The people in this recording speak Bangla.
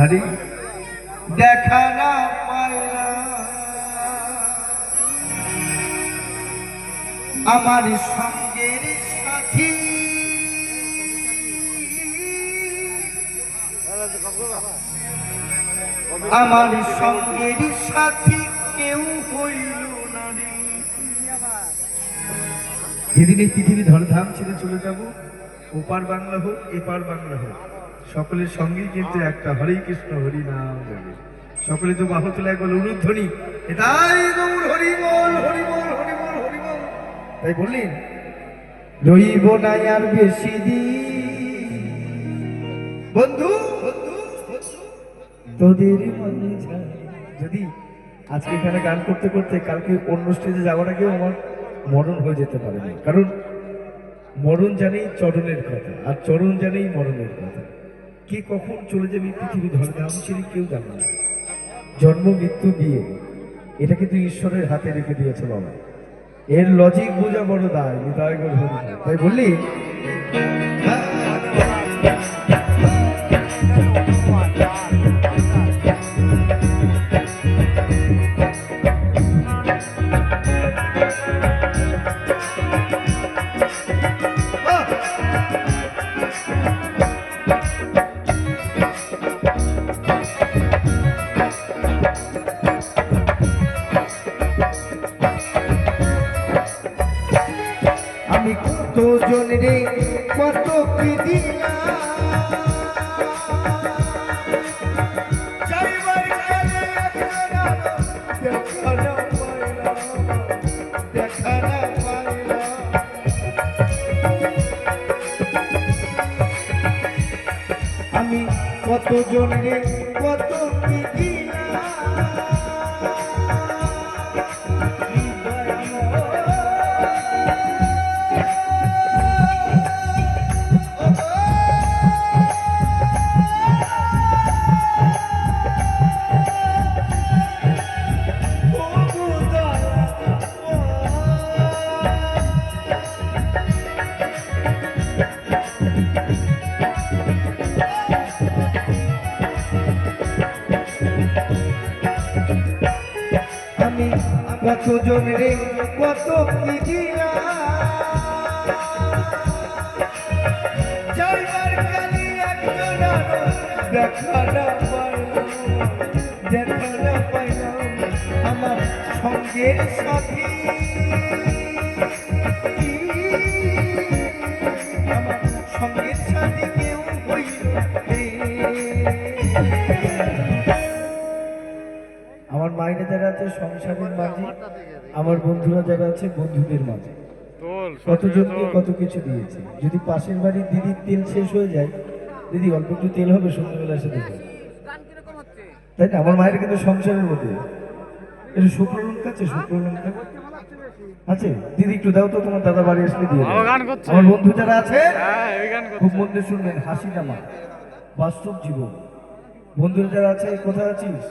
আরে দেখা না পাইলা আমার সঙ্গের সাথী, আমার সঙ্গের সাথী কেউ হইল না রে। যেদিন এই পৃথিবী ধরধাম ছেড়ে চলে যাব, ওপার বাংলা হোক এপার বাংলা হোক, সকলের সঙ্গেই কিন্তু একটা হরে কৃষ্ণ হরি নাম যাবে। সকলে তো বাহু তোলা একবার উলুধ্বনি, এটাই গৌর হরি বল হরি বল হরি বল হরি বল। তাই বললেন রইব না আর বেশি দিন বন্ধু তোদের মনে যায়। যদি আজকে এখানে গান করতে করতে কালকে অন্য স্টেজে যাওয়ার আগেও আমার মরণ হয়ে যেতে পারে না, কারণ মরণ জানেই চরণের কথা, আর চরণ জানেই মরণের কথা। কে কখন চলে যাবে পৃথিবী ধর্মধাম ছেড়ে কেউ জানে না। জন্ম মৃত্যু বিয়ে এটা কিন্তু ঈশ্বরের হাতে রেখে দিয়েছে বাবা। এর লজিক বোঝা বড় দায়, হৃদয় গড় হরি। তাই বললি আমি কত জন রে কত কি আমি কত জন রে কত কি আমি কত জন রে কত কি দেখা না পাইলাম আমার সঙ্গের সাথী, আমার সঙ্গের সাথী কেউ হইল। আমার মাইনে যারা আছে সংসারের মাঝে, আমার বন্ধুরা যারা আছে বন্ধুদের মাঝে, কতজনকে কত কিছু দিয়েছে। যদি পাশের বাড়ির দিদির তেল শেষ হয়ে যায়, দিদি অল্প একটু তেল হবে, সন্ধ্যাবেলা এসে দেবে, তাই না? আমার মায়ের কিন্তু সংসারের মধ্যে একটু শুকনো লঙ্কা আছে, শুকনো লঙ্কা আছে, দিদি একটু দাও তো, তোমার দাদা বাড়ি আসলে দিয়ে। আমার বন্ধু যারা আছে খুব মন দিয়ে শুনবেন, হাসি নামা বাস্তব জীবন। বন্ধুরা যারা আছে, কোথায় আছিস?